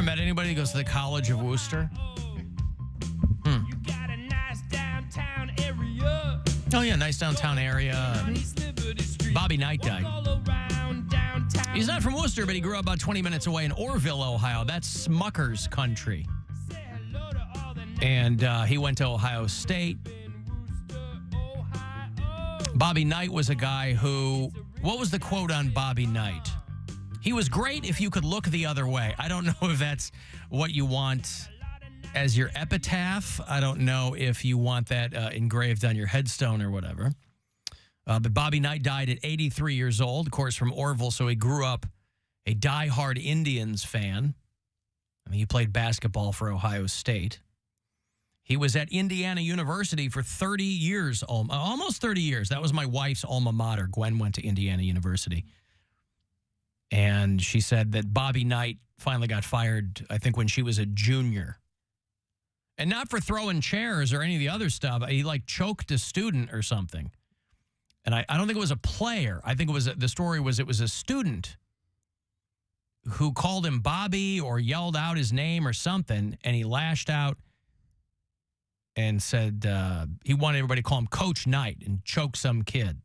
met anybody that goes to the College of Worcester? Oh, yeah, nice downtown area. Bobby Knight died. He's not from Worcester, but he grew up about 20 minutes away in Orrville, Ohio. That's Smucker's country. And he went to Ohio State. Bobby Knight was a guy who, what was the quote on Bobby Knight? He was great if you could look the other way. I don't know if that's what you want as your epitaph. I don't know if you want that engraved on your headstone or whatever. But Bobby Knight died at 83 years old, of course, from Orrville, so he grew up a diehard Indians fan. I mean, he played basketball for Ohio State. He was at Indiana University for 30 years, almost 30 years. That was my wife's alma mater. Gwen went to Indiana University. And she said that Bobby Knight finally got fired, I think, when she was a junior. And not for throwing chairs or any of the other stuff. He, like, choked a student or something. And I don't think it was a player. I think it was the story was it was a student who called him Bobby or yelled out his name or something, and he lashed out and said he wanted everybody to call him Coach Knight and choke some kid.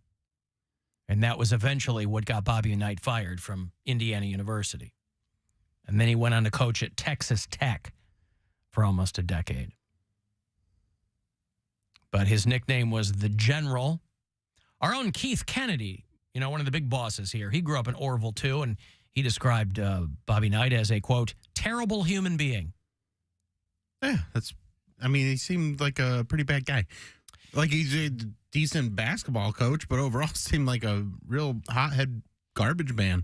And that was eventually what got Bobby Knight fired from Indiana University. And then he went on to coach at Texas Tech for almost a decade. But his nickname was the General. Our own Keith Kennedy, you know, one of the big bosses here, he grew up in Orrville, too, and he described Bobby Knight as a, quote, terrible human being. Yeah, he seemed like a pretty bad guy. Like, he's a decent basketball coach, but overall seemed like a real hothead garbage man.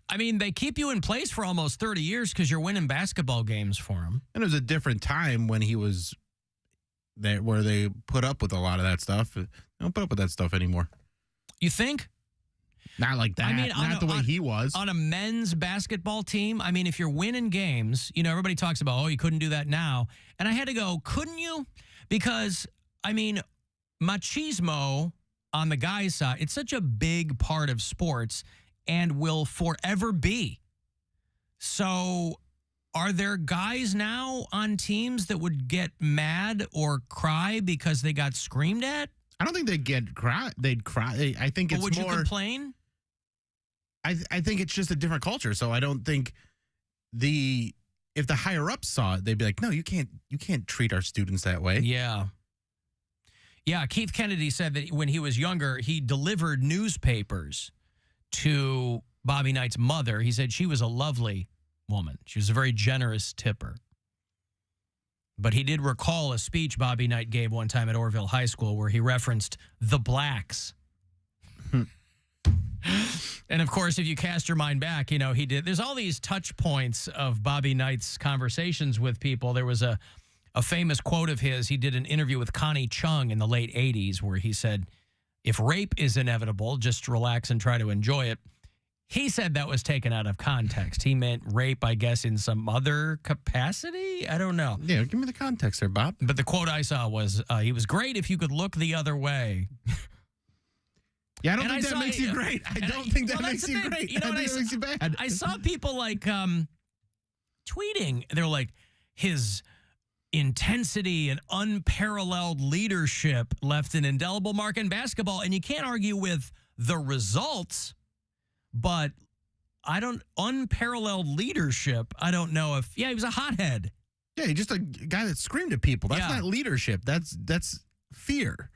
I mean, they keep you in place for almost 30 years because you're winning basketball games for him. And it was a different time when he was there where they put up with a lot of that stuff. They don't put up with that stuff anymore. You think? Not like that. I mean, not the way he was. On a men's basketball team, I mean, if you're winning games, you know, everybody talks about, oh, you couldn't do that now. And I had to go, couldn't you? Because, I mean, machismo on the guy's side, it's such a big part of sports and will forever be. So are there guys now on teams that would get mad or cry because they got screamed at? I don't think they'd cry. They'd cry. I think it's more. Would you complain? I think it's just a different culture. So I don't think if the higher ups saw it, they'd be like, no, you can't treat our students that way. Yeah. Yeah, Keith Kennedy said that when he was younger, he delivered newspapers to Bobby Knight's mother. He said she was a lovely woman. She was a very generous tipper. But he did recall a speech Bobby Knight gave one time at Orrville High School where he referenced the blacks. And, of course, if you cast your mind back, you know, he did. There's all these touch points of Bobby Knight's conversations with people. There was a famous quote of his. He did an interview with Connie Chung in the late 80s where he said, if rape is inevitable, just relax and try to enjoy it. He said that was taken out of context. He meant rape, I guess, in some other capacity? I don't know. Yeah, give me the context there, Bob. But the quote I saw was, he was great if you could look the other way. Yeah, I don't think that makes you great. I don't think that makes you great. You know, I think it makes you bad. I saw people like tweeting. They're like, his intensity and unparalleled leadership left an indelible mark in basketball. And you can't argue with the results, but unparalleled leadership, I don't know if, he was a hothead. Yeah, he's just a guy that screamed at people. That's not leadership. That's fear.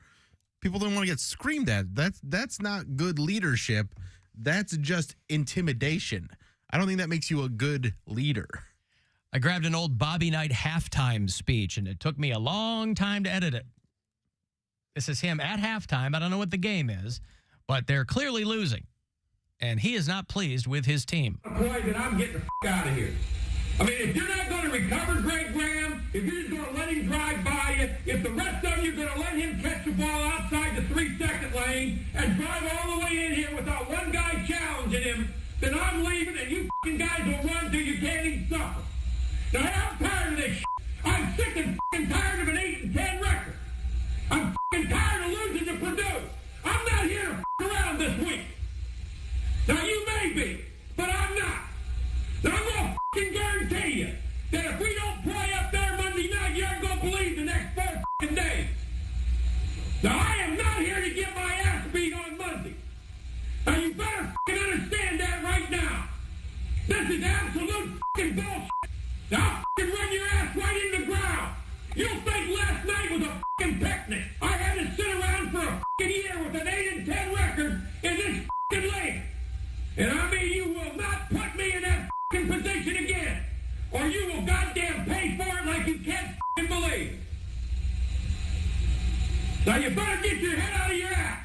People don't want to get screamed at. That's not good leadership. That's just intimidation. I don't think that makes you a good leader. I grabbed an old Bobby Knight halftime speech, and it took me a long time to edit it. This is him at halftime. I don't know what the game is, but they're clearly losing. And he is not pleased with his team. Boy, that I'm getting the out of here. I mean, if you're not going to recover Greg Graham, if you're just going to let him drive by you, if the rest of you are going to let him catch the ball outside the 3-second lane and drive all the way in here without one guy challenging him, then I'm leaving and you fucking guys will run till you can't even suffer. Now, I'm tired of this shit. I'm sick and fucking tired of an 8-10 record. I'm fucking tired of losing to Purdue. I'm not here to fuck around this week. Now, you may be, but I'm not. Now, I'm going to fucking guarantee you, This is absolute fucking bullshit. Now I'll fucking run your ass right in the ground. You'll think last night was a fucking picnic. I had to sit around for a fucking year with an 8-10 record in this fucking league. And I mean, you will not put me in that fucking position again, or you will goddamn pay for it like you can't fucking believe. Now you better get your head out of your ass.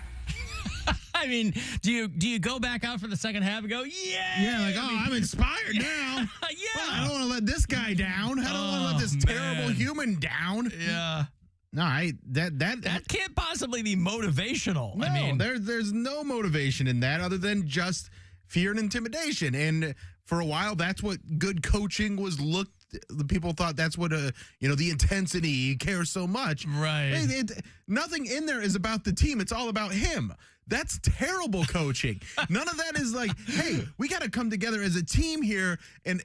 I mean, do you go back out for the second half and go, yeah? Yeah, like, I'm inspired now. Yeah. Well, I don't want to let this guy down. I don't want to let this terrible human down. Yeah. No, that can't possibly be motivational. No, I mean, there's no motivation in that other than just fear and intimidation. And for a while, that's what good coaching was looked. The people thought that's what the intensity, you care so much. Right. Nothing in there is about the team. It's all about him. That's terrible coaching. None of that is like, hey, we got to come together as a team here and.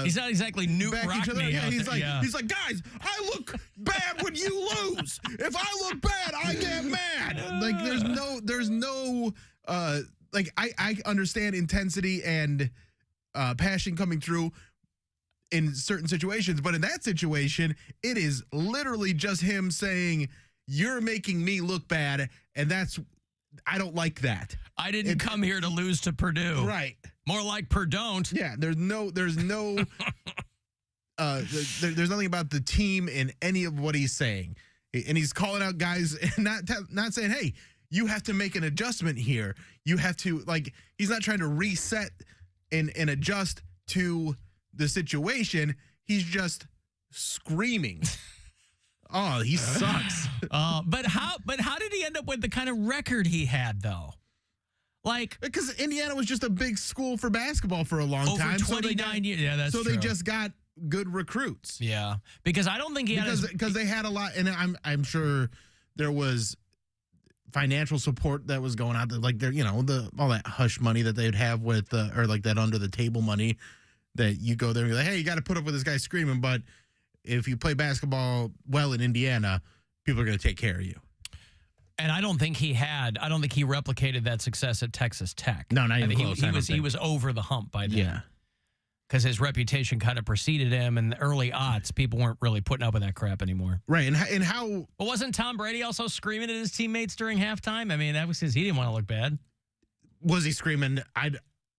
He's not exactly Newt Rockney. Yeah, he's like, guys, I look bad when you lose. If I look bad, I get mad. Like, there's no. Like, I understand intensity and passion coming through in certain situations, but in that situation, it is literally just him saying, "You're making me look bad," and I don't like that. I didn't come here to lose to Purdue. Right. More like Purdon't. Yeah, there's no there's nothing about the team in any of what he's saying. And he's calling out guys and not saying, "Hey, you have to make an adjustment here. You have to," like, he's not trying to reset and adjust to the situation. He's just screaming. Oh, he sucks. But how did he end up with the kind of record he had, though? Like, because Indiana was just a big school for basketball for a long time. Over 29 years. Yeah, that's true. So they just got good recruits. Yeah, because I don't think he had because they had a lot, and I'm sure there was financial support that was going out there, like all that hush money that they'd have with or like that under the table money that you go there and you're like, hey, you got to put up with this guy screaming, but if you play basketball well in Indiana, people are going to take care of you. And I don't think he replicated that success at Texas Tech. No, not even close. He was over the hump by then. Yeah. Because his reputation kind of preceded him, and the early aughts, people weren't really putting up with that crap anymore. Right, and how... Well, wasn't Tom Brady also screaming at his teammates during halftime? I mean, that was because he didn't want to look bad. Was he screaming,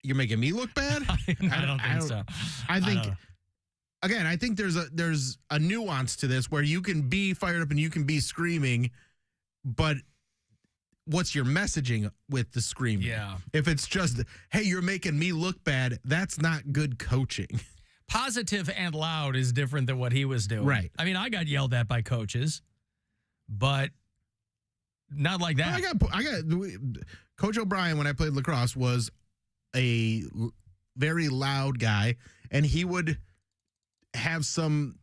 you're making me look bad? I don't think so. I think... Again, I think there's a nuance to this where you can be fired up and you can be screaming, but what's your messaging with the screaming? Yeah. If it's just, hey, you're making me look bad, that's not good coaching. Positive and loud is different than what he was doing. Right. I mean, I got yelled at by coaches, but not like that. I got Coach O'Brien, when I played lacrosse, was a very loud guy, and he would have some,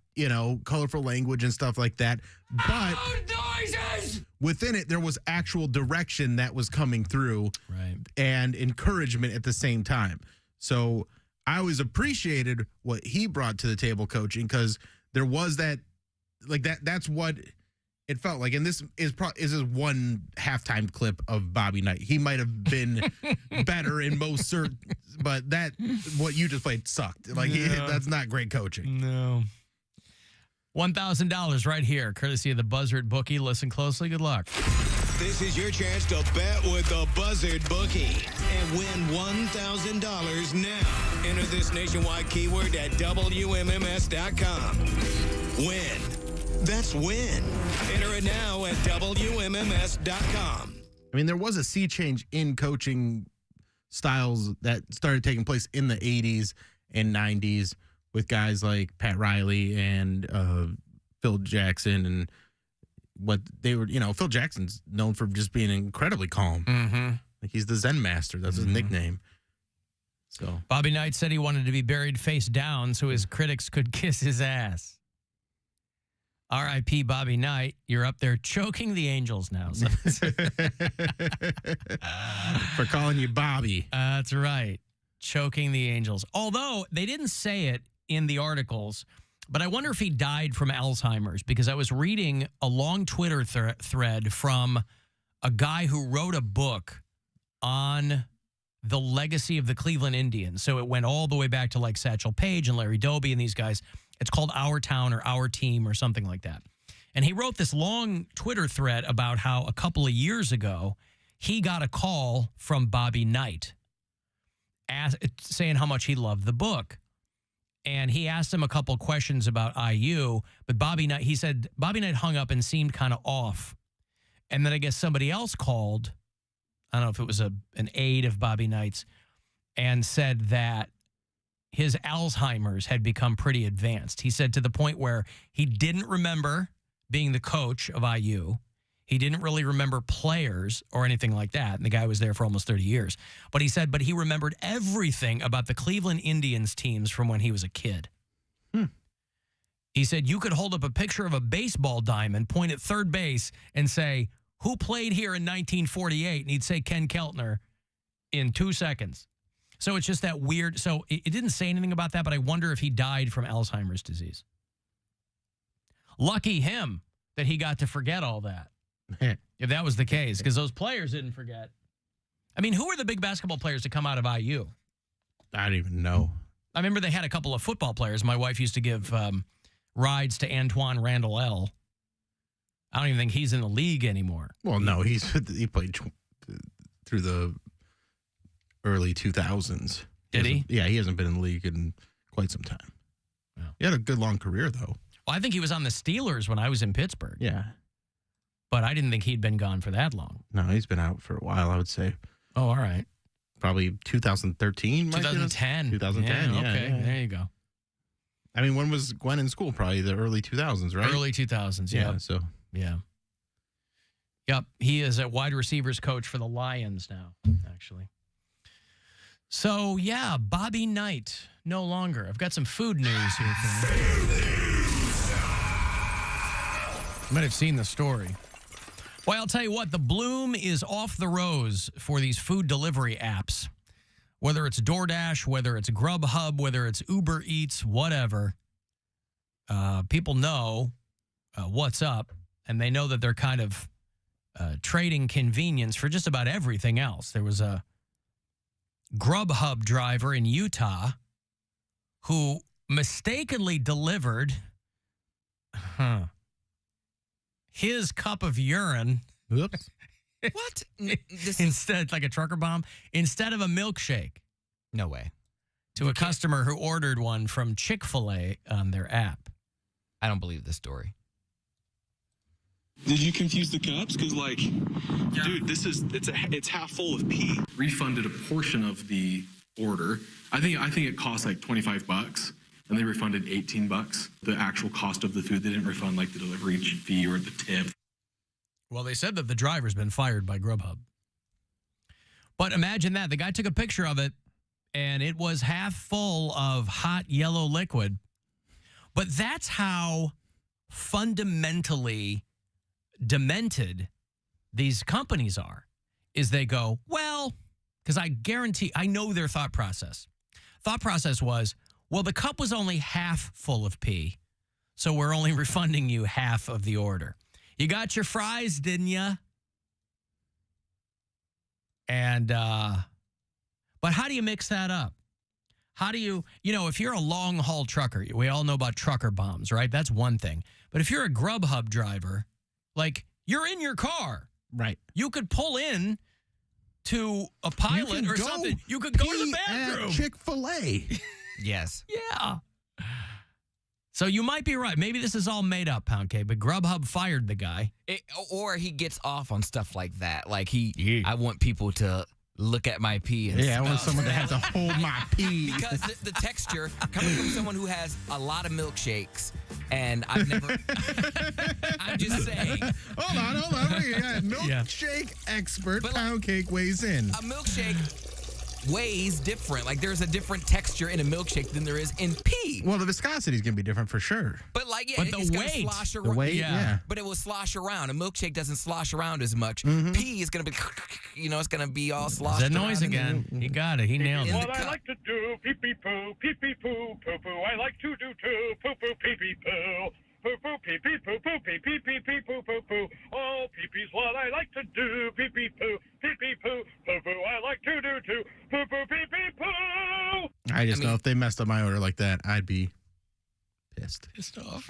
colorful language and stuff like that. But noises! Within it, there was actual direction that was coming through, right, and encouragement at the same time. So I always appreciated what he brought to the table coaching, because there was that, like that's what it felt like. And this is one halftime clip of Bobby Knight. He might have been better in most certain, but what you just played sucked. Like, that's not great coaching. No. $1,000 right here, courtesy of the Buzzard Bookie. Listen closely. Good luck. This is your chance to bet with the Buzzard Bookie and win $1,000 now. Enter this nationwide keyword at WMMS.com. Win. That's win. Enter it now at WMMS.com. I mean, there was a sea change in coaching styles that started taking place in the 80s and 90s with guys like Pat Riley and Phil Jackson, and what they were, Phil Jackson's known for just being incredibly calm. Mm-hmm. Like, he's the Zen master. That's his nickname. So Bobby Knight said he wanted to be buried face down so his critics could kiss his ass. R.I.P. Bobby Knight, you're up there choking the Angels now. So. For calling you Bobby. That's right. Choking the Angels. Although they didn't say it in the articles, but I wonder if he died from Alzheimer's, because I was reading a long Twitter thread from a guy who wrote a book on the legacy of the Cleveland Indians. So it went all the way back to like Satchel Paige and Larry Doby and these guys. It's called Our Town or Our Team or something like that. And he wrote this long Twitter thread about how a couple of years ago, he got a call from Bobby Knight saying how much he loved the book. And he asked him a couple of questions about IU, but he said Bobby Knight hung up and seemed kind of off. And then I guess somebody else called, I don't know if it was an aide of Bobby Knight's, and said that his Alzheimer's had become pretty advanced. He said to the point where he didn't remember being the coach of IU. He didn't really remember players or anything like that. And the guy was there for almost 30 years. But he said, he remembered everything about the Cleveland Indians teams from when he was a kid. He said, you could hold up a picture of a baseball diamond, point at third base, and say, who played here in 1948? And he'd say Ken Keltner in 2 seconds. So it's just that weird. So it didn't say anything about that, but I wonder if he died from Alzheimer's disease. Lucky him that he got to forget all that. If that was the case, because those players didn't forget. I mean, who are the big basketball players to come out of IU? I don't even know. I remember they had a couple of football players. My wife used to give rides to Antoine Randall L. I don't even think he's in the league anymore. Well, no, he played through the early 2000s. Did he? Yeah, he hasn't been in the league in quite some time. Wow. He had a good long career, though. Well, I think he was on the Steelers when I was in Pittsburgh. Yeah. But I didn't think he'd been gone for that long. No, he's been out for a while, I would say. Oh, all right. Probably 2013. 2010. 2010, yeah. Okay, yeah. there you go. I mean, when was Gwen in school? Probably the early 2000s, right? Early 2000s, yeah. So. Yeah. Yep, he is a wide receivers coach for the Lions now, actually. So, yeah, Bobby Knight, no longer. I've got some food news here for you. You might have seen the story. Well, I'll tell you what, the bloom is off the rose for these food delivery apps. Whether it's DoorDash, whether it's Grubhub, whether it's Uber Eats, whatever. People know what's up, and they know that they're kind of trading convenience for just about everything else. There was a Grubhub driver in Utah who mistakenly delivered his cup of urine. Oops. What? Instead, like a trucker bomb, instead of a milkshake. No way. To a customer who ordered one from Chick-fil-A on their app. I don't believe this story. Did you confuse the cups? Because, dude, it's half full of pee. Refunded a portion of the order. I think it cost like $25, and they refunded $18. The actual cost of the food, they didn't refund like the delivery fee or the tip. Well, they said that the driver's been fired by Grubhub. But imagine that. The guy took a picture of it, and it was half full of hot yellow liquid. But that's how fundamentally demented these companies are, is they go, well, because I know their thought process. Thought process was, well, the cup was only half full of pee, so we're only refunding you half of the order. You got your fries, didn't you? And, but how do you mix that up? How do you, if you're a long haul trucker, we all know about trucker bombs, right? That's one thing. But if you're a Grubhub driver, you're in your car. Right. You could pull in to a pilot or something. You could go to the bathroom. Chick-fil-A. Yes. Yeah. So you might be right. Maybe this is all made up, Poundcake, but Grubhub fired the guy. Or he gets off on stuff like that. I want people to look at my pee. And I want someone to have to hold my pee. Because the texture, coming from someone who has a lot of milkshakes, and I've never... I'm just saying. Hold on. We got milkshake expert Poundcake weighs in. A milkshake weighs different. There's a different texture in a milkshake than there is in pee. Well, the viscosity is going to be different for sure. But the weight. Slosh around. The weight, yeah. But it will slosh around. A milkshake doesn't slosh around as much. Mm-hmm. Pee is going to be, it's going to be all sloshed that noise again. He got it. He nailed it. What I like to do, pee-pee poo, pee-pee poo, poo-poo. I like to do too, poo-poo, pee-pee poo. Poo-poo, pee-pee, poo-poo, pee-pee, pee-pee, poo-poo-poo. Oh, pee-pee's what I like to do, pee-pee poo, pee-pee poo, poo-poo. I like to do too, poo-poo, I just know if they messed up my order like that, I'd be pissed. Pissed off.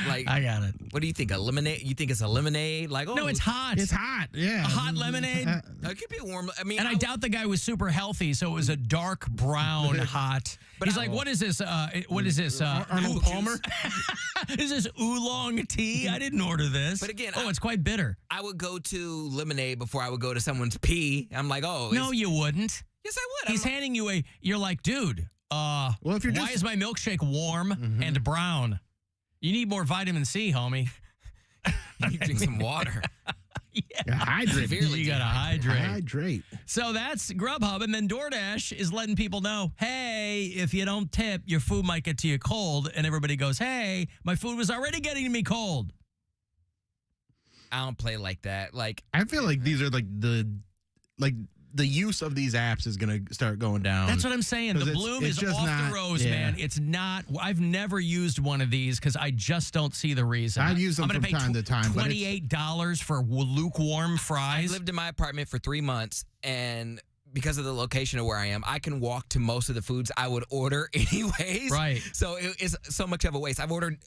Like, I got it. What do you think? A lemonade? You think it's a lemonade? Like, oh, No, it's hot. It's hot. Yeah. A hot lemonade. It could be warm. I mean, And I doubt the guy was super healthy, so it was a dark brown hot. But he's like, what is this? What is this? Arnold Palmer? Is this oolong tea? I didn't order this. But again, it's quite bitter. I would go to lemonade before I would go to someone's pee. I'm like, oh. No, you wouldn't. Yes, I would. He's handing you you're like, dude, well, if you're why is my milkshake warm and brown? You need more vitamin C, homie. You drink some water. Yeah, hydrate. You got to hydrate. Hydrate. So that's Grubhub. And then DoorDash is letting people know, hey, if you don't tip, your food might get to you cold. And everybody goes, hey, my food was already getting to me cold. I don't play like that. Like, I feel like these are the use of these apps is going to start going down. That's what I'm saying. The 'Cause bloom it's is just off not- the rose, yeah. man. It's not. I've never used one of these because I just don't see the reason. I've used them I'm gonna from pay time to time, but $28 for lukewarm I fries. lived in my apartment for 3 months, and because of the location of where I am, I can walk to most of the foods I would order anyways. Right. So it's so much of a waste. I've ordered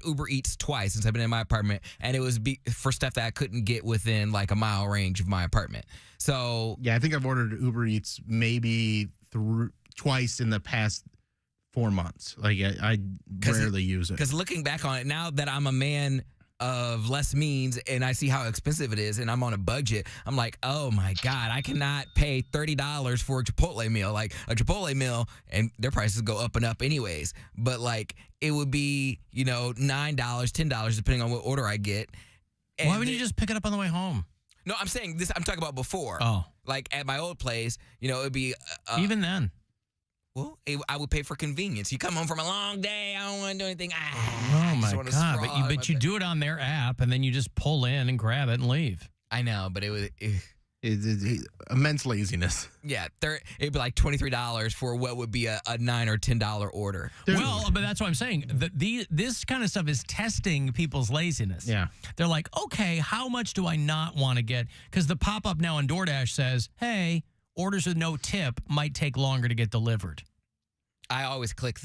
Uber Eats twice since I've been in my apartment, and it was for stuff that I couldn't get within like a mile range of my apartment. So Yeah, I think I've ordered Uber Eats maybe twice in the past 4 months. Like I rarely use it. Because looking back on it, now that I'm a man of less means and I see how expensive it is and I'm on a budget, I'm like, oh my God, I cannot pay $30 for a Chipotle meal. Like a Chipotle meal, and their prices go up and up anyways. But like it would be, $9, $10, depending on what order I get. And Why wouldn't you just pick it up on the way home? No, I'm saying this, I'm talking about before. Oh. Like at my old place, it would be. Even then. Well, I would pay for convenience. You come home from a long day, I don't want to do anything. Oh my God! But you do it on their app, and then you just pull in and grab it and leave. I know, but it was Immense laziness. yeah. It'd be like $23 for what would be a $9 or $10 order. Well, but that's what I'm saying. This kind of stuff is testing people's laziness. Yeah. They're like, okay, how much do I not want to get? Because the pop-up now on DoorDash says, hey, orders with no tip might take longer to get delivered. I always click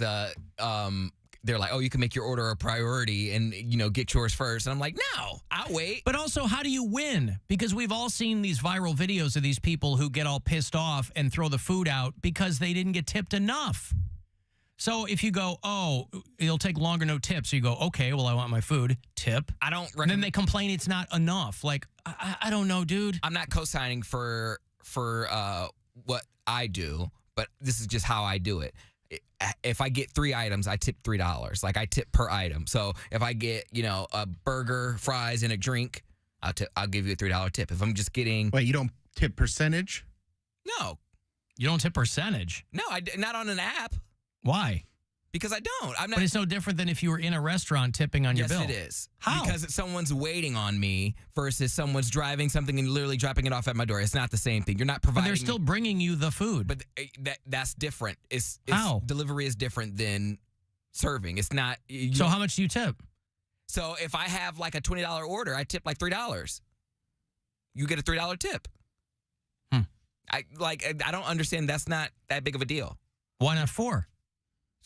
they're like, oh, you can make your order a priority and, get yours first. And I'm like, no, I'll wait. But also, how do you win? Because we've all seen these viral videos of these people who get all pissed off and throw the food out because they didn't get tipped enough. So if you go, oh, it'll take longer, no tip. So you go, okay, well, I want my food, tip. I don't And then they complain it's not enough. Like, I don't know, dude. I'm not co-signing for what I do, but this is just how I do it. If I get 3 items, I tip $3. Like I tip per item. So if I get, a burger, fries, and a drink, I'll give you a $3 tip. If I'm just getting, Wait, you don't tip percentage? no, You don't tip percentage. not on an app Why? because I don't. I'm not. But it's no different than if you were in a restaurant tipping on your Yes, bill. it is. How? Because someone's waiting on me versus someone's driving something and literally dropping it off at my door. It's not the same thing. You're not But providing. they're still bringing you the food. But that's different. It's How? Delivery is different than serving. It's not. So how much do you tip? So if I have like a $20 order, I tip like $3. You get a $3 tip. I don't understand. That's not that big of a deal. Why not 4?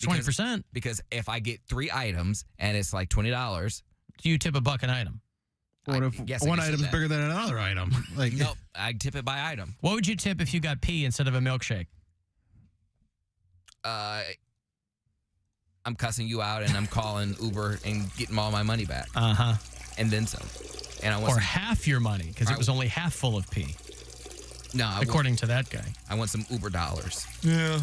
It's 20%. Because if I get 3 items and it's like $20, Do you tip $1 an item? What if guess I one can say item's that. bigger than another item? Like, nope, I tip it by item. What would you tip if you got pee instead of a milkshake? I'm cussing you out and I'm calling Uber and getting all my money back. Uh-huh. And then some. And I want Or some, half your money because it was only half full of pee, according to that guy. I want some Uber dollars. Yeah.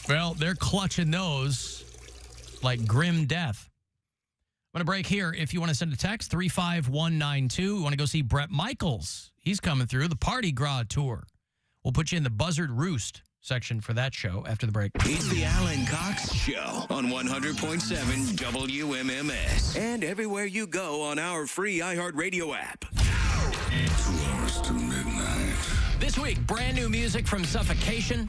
Well, they're clutching those like grim death. I'm going to break here. If you want to send a text, 35192. We want to go see Bret Michaels. He's coming through the Party Gras Tour. We'll put you in the Buzzard Roost section for that show after the break. It's the Alan Cox Show on 100.7 WMMS. And everywhere you go on our free iHeartRadio app. 2 hours to midnight. This week, brand new music from Suffocation